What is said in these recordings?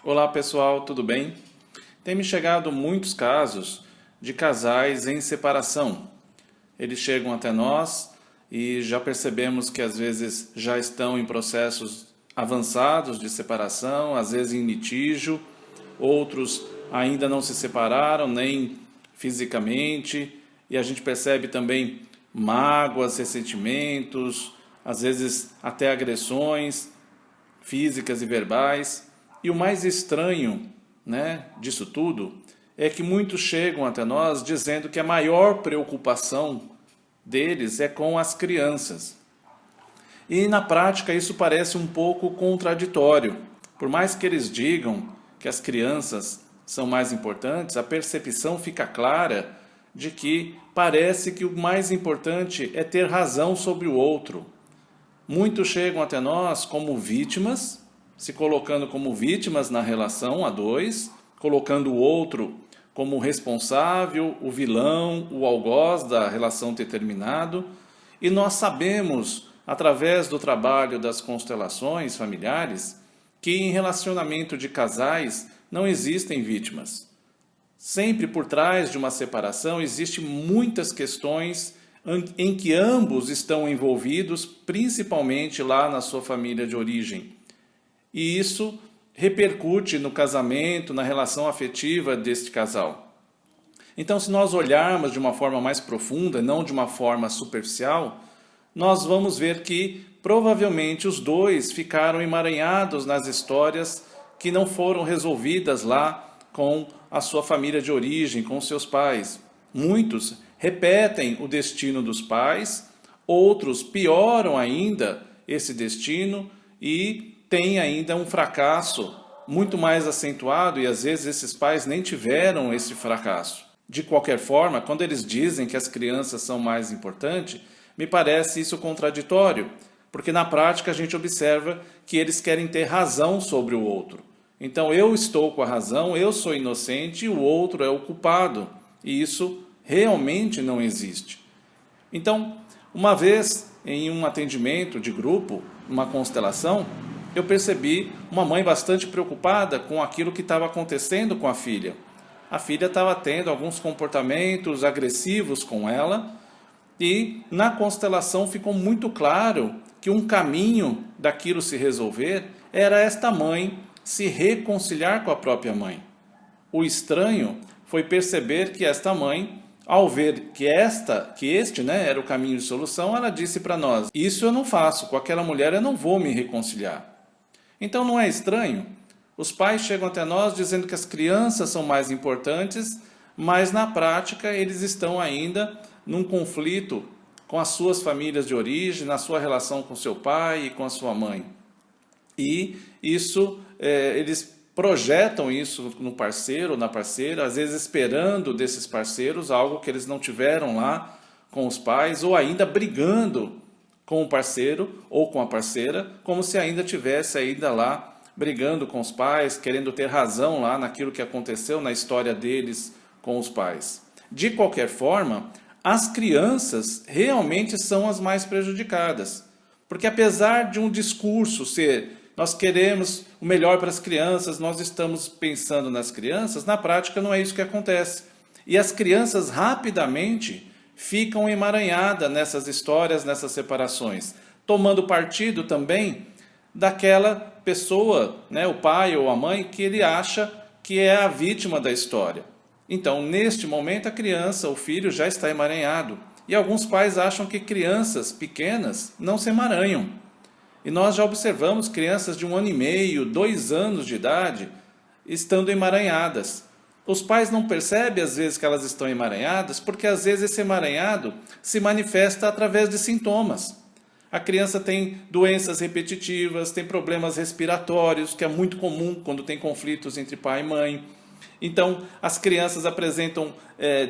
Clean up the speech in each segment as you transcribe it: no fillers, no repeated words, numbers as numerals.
Olá pessoal, tudo bem? Tem me chegado muitos casos de casais em separação. Eles chegam até nós e já percebemos que às vezes já estão em processos avançados de separação, às vezes em litígio, outros ainda não se separaram, nem fisicamente, e a gente percebe também mágoas, ressentimentos, às vezes até agressões físicas e verbais. E o mais estranho, né, disso tudo é que muitos chegam até nós dizendo que a maior preocupação deles é com as crianças. E na prática isso parece um pouco contraditório. Por mais que eles digam que as crianças são mais importantes, a percepção fica clara de que parece que o mais importante é ter razão sobre o outro. Muitos chegam até nós como vítimas, se colocando como vítimas na relação a dois, colocando o outro como o responsável, o vilão, o algoz da relação ter terminado. E nós sabemos, através do trabalho das constelações familiares, que em relacionamento de casais não existem vítimas. Sempre por trás de uma separação existem muitas questões em que ambos estão envolvidos, principalmente lá na sua família de origem. E isso repercute no casamento, na relação afetiva deste casal. Então, se nós olharmos de uma forma mais profunda, não de uma forma superficial, nós vamos ver que provavelmente os dois ficaram emaranhados nas histórias que não foram resolvidas lá com a sua família de origem, com seus pais. Muitos repetem o destino dos pais, outros pioram ainda esse destino e têm ainda um fracasso muito mais acentuado, e às vezes esses pais nem tiveram esse fracasso. De qualquer forma, quando eles dizem que as crianças são mais importantes, me parece isso contraditório, porque na prática a gente observa que eles querem ter razão sobre o outro. Então eu estou com a razão, eu sou inocente e o outro é o culpado. E isso realmente não existe. Então, uma vez em um atendimento de grupo, uma constelação, eu percebi uma mãe bastante preocupada com aquilo que estava acontecendo com a filha. A filha estava tendo alguns comportamentos agressivos com ela e na constelação ficou muito claro que um caminho daquilo se resolver era esta mãe se reconciliar com a própria mãe. O estranho foi perceber que esta mãe, ao ver que este era o caminho de solução, ela disse para nós: isso eu não faço, com aquela mulher eu não vou me reconciliar. Então não é estranho? Os pais chegam até nós dizendo que as crianças são mais importantes, mas na prática eles estão ainda num conflito com as suas famílias de origem, na sua relação com seu pai e com a sua mãe. E isso, eles projetam isso no parceiro ou na parceira, às vezes esperando desses parceiros algo que eles não tiveram lá com os pais, ou ainda brigando com o parceiro ou com a parceira, como se ainda tivesse lá brigando com os pais, querendo ter razão lá naquilo que aconteceu na história deles com os pais. De qualquer forma, as crianças realmente são as mais prejudicadas, porque apesar de um discurso ser nós queremos o melhor para as crianças, nós estamos pensando nas crianças, na prática não é isso que acontece. E as crianças rapidamente ficam emaranhadas nessas histórias, nessas separações, tomando partido também daquela pessoa, o pai ou a mãe, que ele acha que é a vítima da história. Então, neste momento, a criança, o filho, já está emaranhado. E alguns pais acham que crianças pequenas não se emaranham. E nós já observamos crianças de 1 ano e meio, 2 anos de idade, estando emaranhadas. Os pais não percebem às vezes que elas estão emaranhadas, porque às vezes esse emaranhado se manifesta através de sintomas. A criança tem doenças repetitivas, tem problemas respiratórios, que é muito comum quando tem conflitos entre pai e mãe. Então, as crianças apresentam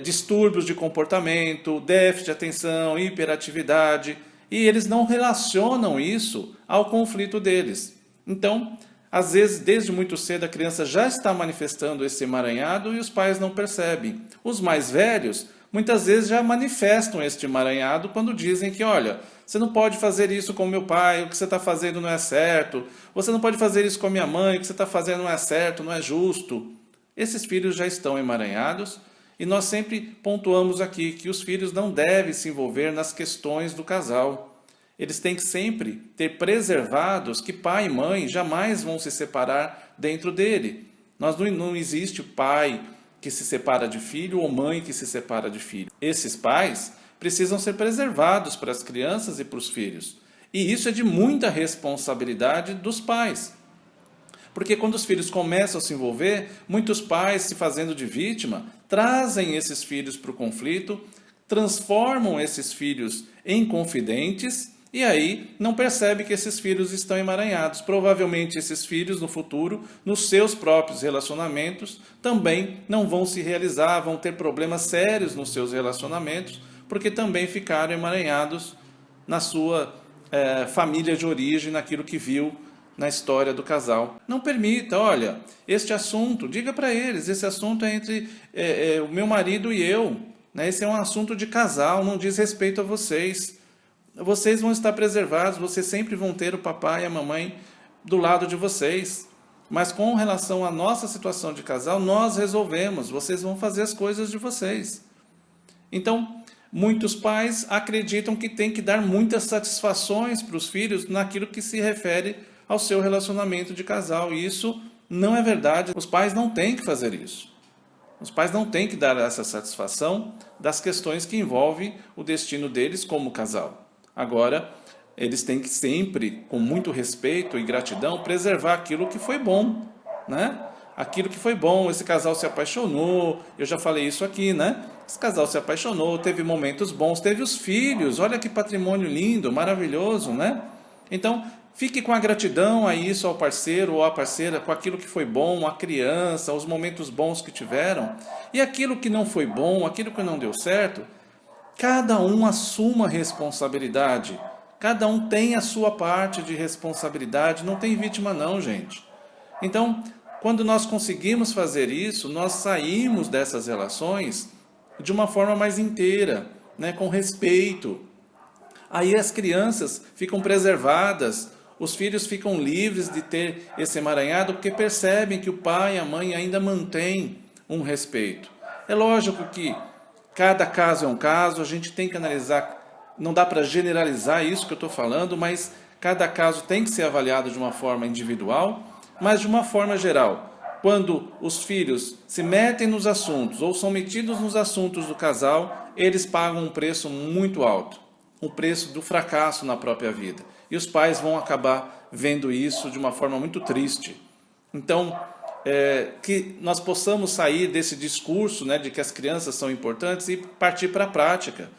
distúrbios de comportamento, déficit de atenção, hiperatividade, e eles não relacionam isso ao conflito deles. Então, às vezes, desde muito cedo, a criança já está manifestando esse emaranhado e os pais não percebem. Os mais velhos, muitas vezes já manifestam este emaranhado quando dizem que, olha, você não pode fazer isso com meu pai, o que você está fazendo não é certo, você não pode fazer isso com a minha mãe, o que você está fazendo não é certo, não é justo. Esses filhos já estão emaranhados e nós sempre pontuamos aqui que os filhos não devem se envolver nas questões do casal. Eles têm que sempre ter preservados que pai e mãe jamais vão se separar dentro dele. Não existe pai que se separa de filho ou mãe que se separa de filho. Esses pais precisam ser preservados para as crianças e para os filhos. E isso é de muita responsabilidade dos pais. Porque quando os filhos começam a se envolver, muitos pais, se fazendo de vítima, trazem esses filhos para o conflito, transformam esses filhos em confidentes e aí não percebe que esses filhos estão emaranhados. Provavelmente esses filhos no futuro, nos seus próprios relacionamentos, também não vão se realizar, vão ter problemas sérios nos seus relacionamentos, porque também ficaram emaranhados na sua família de origem, naquilo que viu na história do casal. Não permita, olha, este assunto, diga para eles, esse assunto é entre o meu marido e eu, né? Esse é um assunto de casal, não diz respeito a vocês. Vocês vão estar preservados, vocês sempre vão ter o papai e a mamãe do lado de vocês. Mas com relação à nossa situação de casal, nós resolvemos, vocês vão fazer as coisas de vocês. Então, muitos pais acreditam que tem que dar muitas satisfações para os filhos naquilo que se refere ao seu relacionamento de casal. E isso não é verdade. Os pais não têm que fazer isso. Os pais não têm que dar essa satisfação das questões que envolvem o destino deles como casal. Agora, eles têm que sempre, com muito respeito e gratidão, preservar aquilo que foi bom, né? Aquilo que foi bom, esse casal se apaixonou, eu já falei isso aqui, né? Esse casal se apaixonou, teve momentos bons, teve os filhos, olha que patrimônio lindo, maravilhoso, né? Então, fique com a gratidão a isso, ao parceiro ou à parceira, com aquilo que foi bom, a criança, os momentos bons que tiveram. E aquilo que não foi bom, aquilo que não deu certo, cada um assuma a responsabilidade. Cada um tem a sua parte de responsabilidade, não tem vítima não, gente. Então, quando nós conseguimos fazer isso, nós saímos dessas relações de uma forma mais inteira, né, com respeito. Aí as crianças ficam preservadas, os filhos ficam livres de ter esse emaranhado, porque percebem que o pai e a mãe ainda mantêm um respeito. É lógico que cada caso é um caso, a gente tem que analisar, não dá para generalizar isso que eu estou falando, mas cada caso tem que ser avaliado de uma forma individual, mas de uma forma geral. Quando os filhos se metem nos assuntos ou são metidos nos assuntos do casal, eles pagam um preço muito alto, o preço do fracasso na própria vida. E os pais vão acabar vendo isso de uma forma muito triste. Então, que nós possamos sair desse discurso, né, de que as crianças são importantes e partir para a prática.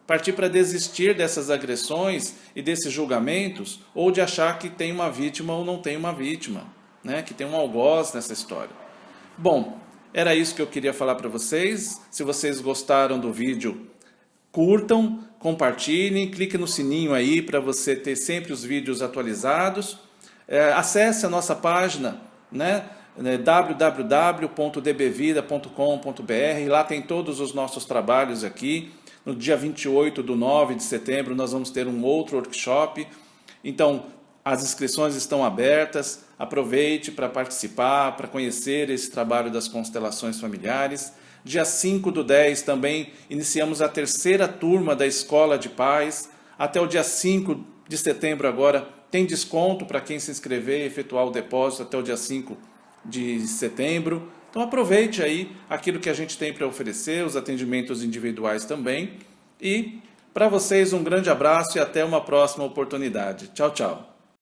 Partir para desistir dessas agressões e desses julgamentos, ou de achar que tem uma vítima ou não tem uma vítima, né, que tem um algoz nessa história. Bom, era isso que eu queria falar para vocês. Se vocês gostaram do vídeo, curtam, compartilhem, clique no sininho aí para você ter sempre os vídeos atualizados. Acesse a nossa página, né, www.dbvida.com.br, lá tem todos os nossos trabalhos aqui. No dia 28 de setembro nós vamos ter um outro workshop, então as inscrições estão abertas, aproveite para participar, para conhecer esse trabalho das constelações familiares. Dia 5/10 também iniciamos a terceira turma da Escola de Paz, até o dia 5 de setembro agora tem desconto para quem se inscrever e efetuar o depósito até o dia 5 de setembro. Então aproveite aí aquilo que a gente tem para oferecer, os atendimentos individuais também. E para vocês um grande abraço e até uma próxima oportunidade. Tchau, tchau.